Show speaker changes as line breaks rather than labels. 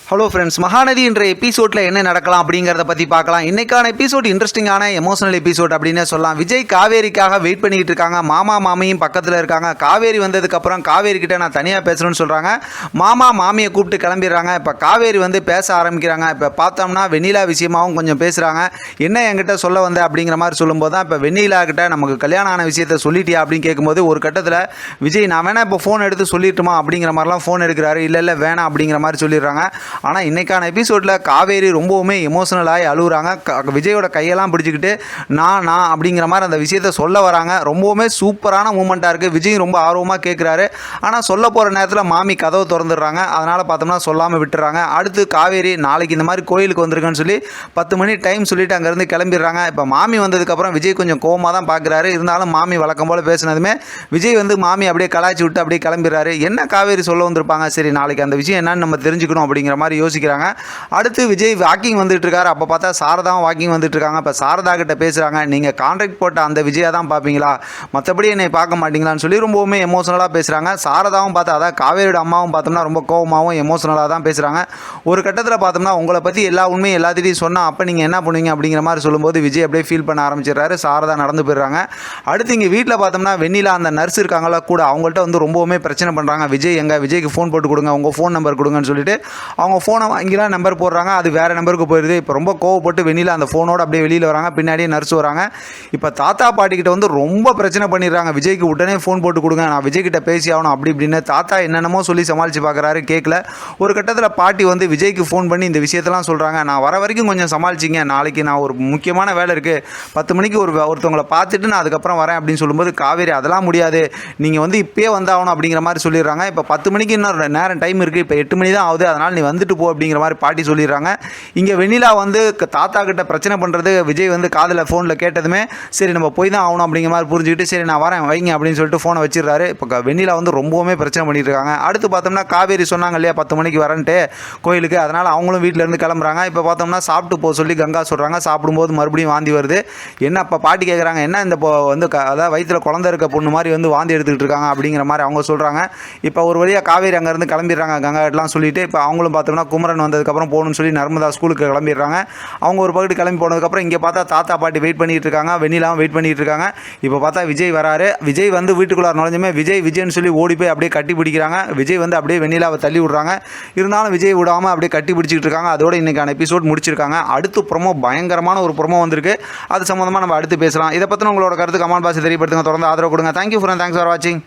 Hello friends, Mahanadi என்ற எபிசோடில் என்ன நடக்கலாம் அப்படிங்கிறத பற்றி பார்க்கலாம். இன்றைக்கான எபிசோட் இன்ட்ரெஸ்டிங்கான எமோஷனல் எபிசோட் அப்படின்னே சொல்லலாம். விஜய் காவேரிக்காக வெயிட் பண்ணிக்கிட்டு இருக்காங்க. மாமா மாமியும் பக்கத்தில் இருக்காங்க. காவேரி வந்ததுக்கப்புறம் காவேரி கிட்ட நான் தனியாக பேசுகிறேன்னு சொல்கிறாங்க. மாமா மாமியை கூப்பிட்டு கிளம்பிடுறாங்க. இப்போ காவேரி வந்து பேச ஆரம்பிக்கிறாங்க. இப்போ பார்த்தோம்னா வெண்ணிலா விஷயமாகவும் கொஞ்சம் பேசுகிறாங்க. என்ன என்கிட்ட சொல்ல வந்த அப்படிங்கிற மாதிரி சொல்லும்போது தான் இப்போ வெண்ணிலா கிட்ட நமக்கு கல்யாணம் ஆன விஷயத்தை சொல்லிட்டியா அப்படின்னு கேட்கும்போது ஒரு கட்டத்தில் விஜய் நான் வேணா இப்போ ஃபோன் எடுத்து சொல்லிட்டுமா அப்படிங்கிற மாதிரிலாம் ஃபோன் எடுக்கிறாரு. இல்லை வேணாம் அப்படிங்கிற மாதிரி சொல்லிடுறாங்க. ஆனால் இன்றைக்கான எபிசோடில் காவேரி ரொம்பவுமே எமோஷனலாகி அழுகுறாங்க. விஜயோட கையெல்லாம் பிடிச்சிக்கிட்டு நான் அப்படிங்கிற மாதிரி அந்த விஷயத்த சொல்ல வராங்க. ரொம்பவுமே சூப்பரான மூமெண்ட்டாக இருக்குது. விஜய் ரொம்ப ஆர்வமாக கேட்குறாரு. ஆனால் சொல்ல போகிற நேரத்தில் மாமி கதவை திறந்துடுறாங்க. அதனால் பார்த்தோம்னா சொல்லாமல் விட்டுறாங்க. அடுத்து காவேரி நாளைக்கு இந்த மாதிரி கோயிலுக்கு வந்திருக்குன்னு சொல்லி 10 மணி டைம் சொல்லிவிட்டு அங்கேருந்து கிளம்பிடுறாங்க. இப்போ மாமி வந்ததுக்கப்புறம் விஜய் கொஞ்சம் கோவமாக தான் பார்க்குறாரு. இருந்தாலும் மாமி வழக்கம் போல் பேசினதுமே விஜய் வந்து மாமி அப்படியே கலாய்ச்சி விட்டு அப்படியே கிளம்பிடுறாரு. என்ன காவேரி சொல்ல வந்திருப்பாங்க, சரி நாளைக்கு அந்த விஷயம் என்னன்னு நம்ம தெரிஞ்சுக்கணும் அப்படிங்கிற மாதிரி யோசிக்கிறாங்க. அடுத்து விஜய் வாக்கிங் வந்துட்டு இருக்காரு. அப்போ பார்த்தா சாரதாவும் வாக்கிங் வந்துட்டு இருக்காங்க. இப்போ சாரதா கிட்ட பேசுகிறாங்க, நீங்கள் கான்ட்ராக்ட் போட்ட அந்த விஜயை தான் பார்ப்பீங்களா, மற்றபடி என்னை பார்க்க மாட்டீங்களான்னு சொல்லி ரொம்பவுமே எமோஷனலாக பேசுகிறாங்க. சாரதாவும் பார்த்தா அதான் காவேரியோட அம்மாவும் பார்த்தோம்னா ரொம்ப கோவமாகவும் எமோஷனலாக தான் பேசுகிறாங்க. ஒரு கட்டத்தில் பார்த்தோம்னா உங்களை பற்றி எல்லா உண்மையும் எல்லாத்திட்டையும் சொன்னால் அப்போ நீங்கள் என்ன பண்ணுவீங்க அப்படிங்கிற மாதிரி சொல்லும்போது விஜய் அப்படியே ஃபீல் பண்ண ஆரம்பிச்சிடுறாரு. சாரதா நடந்து போயிடுறாங்க. அடுத்து இங்கே வீட்டில் பார்த்தோம்னா வெண்ணிலா அந்த நர்ஸ் இருக்காங்களா கூட அவங்கள்ட்ட வந்து ரொம்பவுமே பிரச்சனை பண்ணுறாங்க. விஜய்க்கு ஃபோன் போட்டு கொடுங்க, உங்கள் ஃபோன் நம்பர் கொடுங்கன்னு சொல்லிட்டு அவங்க ஃபோனை வாங்கிலாம் நம்பர் போடுறாங்க. அது வேறு நம்பருக்கு போயிடுது. இப்போ ரொம்ப கோவப்பட்டு வெண்ணிலா அந்த ஃபோனோடு அப்படியே வெளியில் வராங்க. பின்னாடியே நர்ஸ் வராங்க. இப்போ தாத்தா பாட்டிக்கிட்ட வந்து ரொம்ப பிரச்சனை பண்ணிடுறாங்க. விஜய்க்கு உடனே ஃபோன் போட்டு கொடுங்க, நான் விஜய்கிட்ட பேசி ஆகணும் அப்படி இப்படின்னு. தாத்தா என்னென்னமோ சொல்லி சமாளித்து பார்க்குறாரு, கேட்கல. ஒரு கட்டத்தில் பாட்டி வந்து விஜய்க்கு ஃபோன் பண்ணி இந்த விஷயத்தெல்லாம் சொல்கிறாங்க. நான் வர வரைக்கும் கொஞ்சம் சமாளிச்சிங்க, நாளைக்கு நான் ஒரு முக்கியமான வேலை இருக்குது, 10 மணிக்கு ஒருத்தவங்களை பார்த்துட்டு நான் அதுக்கப்புறம் வரேன் அப்படின்னு சொல்லும்போது காவேரி அதெல்லாம் முடியாது, நீங்கள் வந்து இப்போயே வந்தாகணும் அப்படிங்கிற மாதிரி சொல்லிடுறாங்க. இப்போ 10 மணிக்கு இன்னொரு நேரம் டைம் இருக்குது, இப்போ 8 மணி தான் ஆகுது, அதனால் நீ வந்துட்டு போ அப்படிங்கிற மாதிரி பாட்டி சொல்லிடுறாங்க. இங்கே வெண்ணிலா வந்து தாத்தா கிட்ட பிரச்சனை பண்ணுறது விஜய் வந்து காதில் ஃபோனில் கேட்டதுமே சரி நம்ம போய் தான் ஆகணும் அப்படிங்கிற மாதிரி புரிஞ்சுக்கிட்டு சரி நான் வரேன் வைங்க அப்படின்னு சொல்லிட்டு ஃபோனை வச்சிடுறாரு. இப்போ வெண்ணிலா வந்து ரொம்பவுமே பிரச்சனை பண்ணிட்டு இருக்காங்க. அடுத்து பார்த்தோம்னா காவேரி சொன்னாங்க இல்லையா 10 மணிக்கு வரேன்ட்டு கோயிலுக்கு, அதனால் அவங்களும் வீட்டிலேருந்து கிளம்புறாங்க. இப்போ பார்த்தோம்னா சாப்பிட்டு போக சொல்லி கங்கா சொல்கிறாங்க. சாப்பிடும்போது மறுபடியும் வாந்தி வருது. என்ன அப்போ பாட்டி கேட்குறாங்க, என்ன இந்த வந்து அதாவது வயிற்றில் குழந்தை இருக்க பொண்ணு மாதிரி வந்து வாந்தி எடுத்துக்கிட்டு இருக்காங்க அப்படிங்கிற மாதிரி அவங்க சொல்கிறாங்க. இப்போ ஒரு வழியாக காவேரி அங்கேருந்து கிளம்பிடுறாங்க. கங்கா எல்லாம் சொல்லிவிட்டு இப்போ அவங்களும் பார்த்தோம்னா குமரன் வந்ததுக்கப்புறம் போகணும்னு சொல்லி நர்மதா ஸ்கூலுக்கு கிளம்பிடுறாங்க. அவங்க ஒரு பக்கத்து கிளம்பி போனதுக்கப்புறம் இங்கே பார்த்தா தாத்தா பாட்டி வெயிட் பண்ணிட்டு இருக்காங்க. வெண்ணிலாவும் வெயிட் பண்ணிட்டு இருக்காங்க. இப்போ பார்த்தா விஜய் வராரு. விஜய் வந்து வீட்டுக்குள்ளார நுழைஞ்சுமே விஜய்னு சொல்லி ஓடி போய் அப்படியே கட்டி பிடிக்கிறாங்க. விஜய் வந்து அப்படியே வெண்ணிலாவை தள்ளி விடுறாங்க. இருந்தாலும் விஜய் விடாமல் அப்படியே கட்டி பிடிச்சிட்டு இருக்காங்க. அதோட இன்றைக்கான எபிசோட் முடிச்சிருக்காங்க. அடுத்து ப்ரோமோ பயங்கரமான ஒரு ப்ரோமோ வந்திருக்கு. அது சம்மந்தமாக நம்ம அடுத்து பேசலாம். இதை பற்றின உங்களோட கருத்து கமெண்ட் பாக்ஸில் தெரியப்படுத்துங்க. தொடர்ந்து ஆதரவு கொடுங்க. தேங்க்யூ ஃபார் வாட்சிங்.